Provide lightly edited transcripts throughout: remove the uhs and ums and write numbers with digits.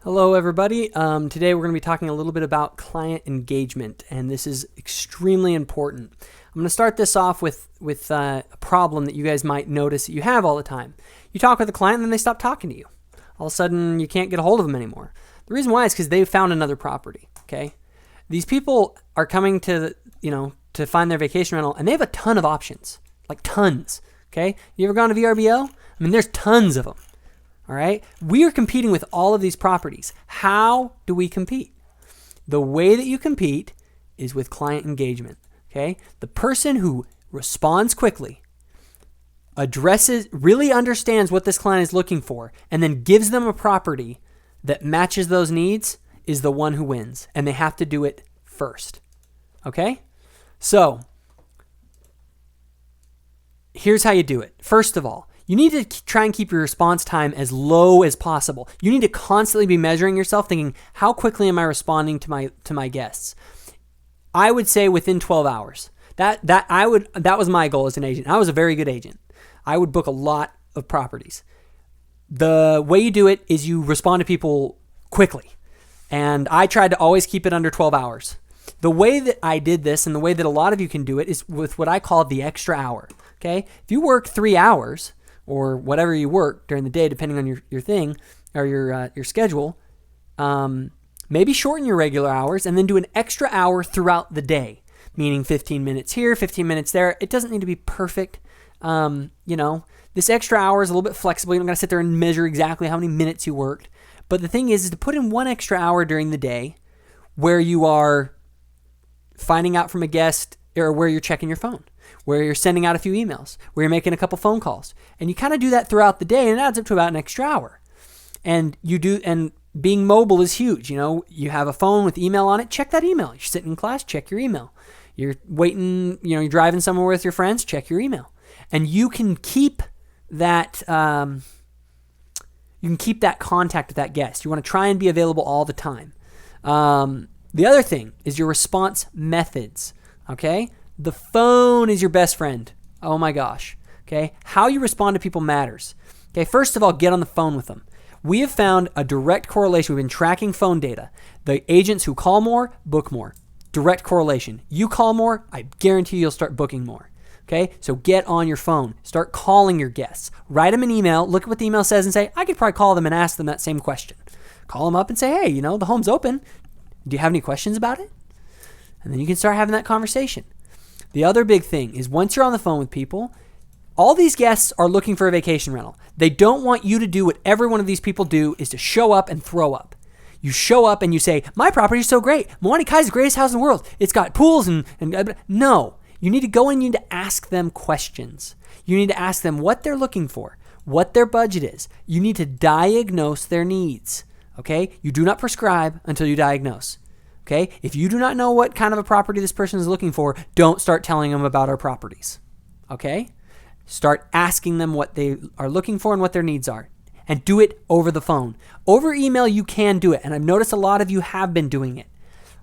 Hello, everybody. Today we're going to be talking a little bit about client engagement, and this is extremely important. I'm going to start this off with a problem that you guys might notice that you have all the time. You talk with a client, and then they stop talking to you. All of a sudden, you can't get a hold of them anymore. The reason why is because they've found another property. Okay, these people are coming to find their vacation rental, and they have a ton of options, like tons. Okay, you ever gone to VRBO? I mean, there's tons of them. All right, we are competing with all of these properties. How do we compete? The way that you compete is with client engagement. Okay, the person who responds quickly, really understands what this client is looking for, and then gives them a property that matches those needs is the one who wins, and they have to do it first. Okay, so here's how you do it. First of all, you need to try and keep your response time as low as possible. You need to constantly be measuring yourself, thinking, how quickly am I responding to my guests? I would say within 12 hours. That was my goal as an agent. I was a very good agent. I would book a lot of properties. The way you do it is you respond to people quickly. And I tried to always keep it under 12 hours. The way that I did this and the way that a lot of you can do it is with what I call the extra hour. Okay? If you work 3 hours, or whatever you work during the day, depending on your thing or your schedule, maybe shorten your regular hours and then do an extra hour throughout the day, meaning 15 minutes here, 15 minutes there. It doesn't need to be perfect. This extra hour is a little bit flexible. You don't got to sit there and measure exactly how many minutes you worked. But the thing is to put in one extra hour during the day where you are finding out from a guest or where you're checking your phone, where you're sending out a few emails, where you're making a couple phone calls. And you kind of do that throughout the day, and it adds up to about an extra hour. And being mobile is huge. You have a phone with email on it, check that email. You're sitting in class, check your email. You're waiting, you're driving somewhere with your friends, check your email. And you can keep that contact with that guest. You want to try and be available all the time. The other thing is your response methods. Okay? The phone is your best friend. Oh my gosh. Okay? How you respond to people matters. Okay? First of all, get on the phone with them. We have found a direct correlation. We've been tracking phone data. The agents who call more, book more. Direct correlation. You call more, I guarantee you'll start booking more. Okay? So get on your phone. Start calling your guests. Write them an email. Look at what the email says and say, I could probably call them and ask them that same question. Call them up and say, hey, the home's open. Do you have any questions about it? And then you can start having that conversation. The other big thing is once you're on the phone with people, all these guests are looking for a vacation rental. They don't want you to do what every one of these people do, is to show up and throw up. You show up and you say, my property is so great. Milani Kai is the greatest house in the world. It's got pools and no. You need to go and you need to ask them questions. You need to ask them what they're looking for, what their budget is. You need to diagnose their needs. Okay? You do not prescribe until you diagnose. Okay? If you do not know what kind of a property this person is looking for, don't start telling them about our properties. Okay? Start asking them what they are looking for and what their needs are. And do it over the phone. Over email, you can do it. And I've noticed a lot of you have been doing it.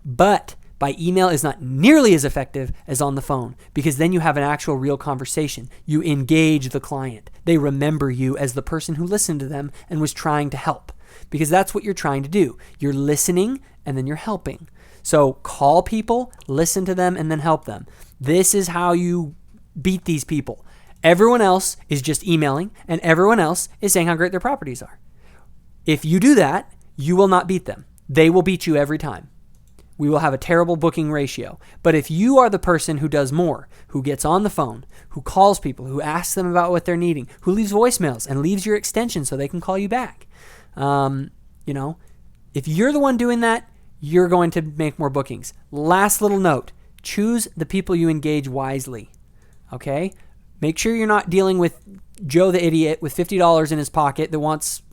But by email is not nearly as effective as on the phone, because then you have an actual real conversation. You engage the client. They remember you as the person who listened to them and was trying to help. Because that's what you're trying to do. You're listening and then you're helping. So call people, listen to them, and then help them. This is how you beat these people. Everyone else is just emailing, and everyone else is saying how great their properties are. If you do that, you will not beat them. They will beat you every time. We will have a terrible booking ratio. But if you are the person who does more, who gets on the phone, who calls people, who asks them about what they're needing, who leaves voicemails and leaves your extension so they can call you back, if you're the one doing that, you're going to make more bookings. Last little note, choose the people you engage wisely. Okay? Make sure you're not dealing with Joe the idiot with $50 in his pocket that wants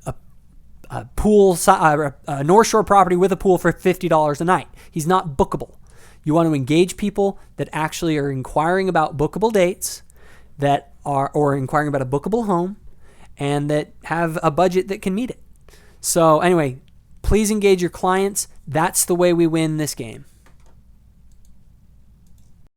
a pool, a North Shore property with a pool for $50 a night. He's not bookable. You want to engage people that actually are inquiring about bookable dates, or inquiring about a bookable home, and that have a budget that can meet it. So anyway, please engage your clients. That's the way we win this game.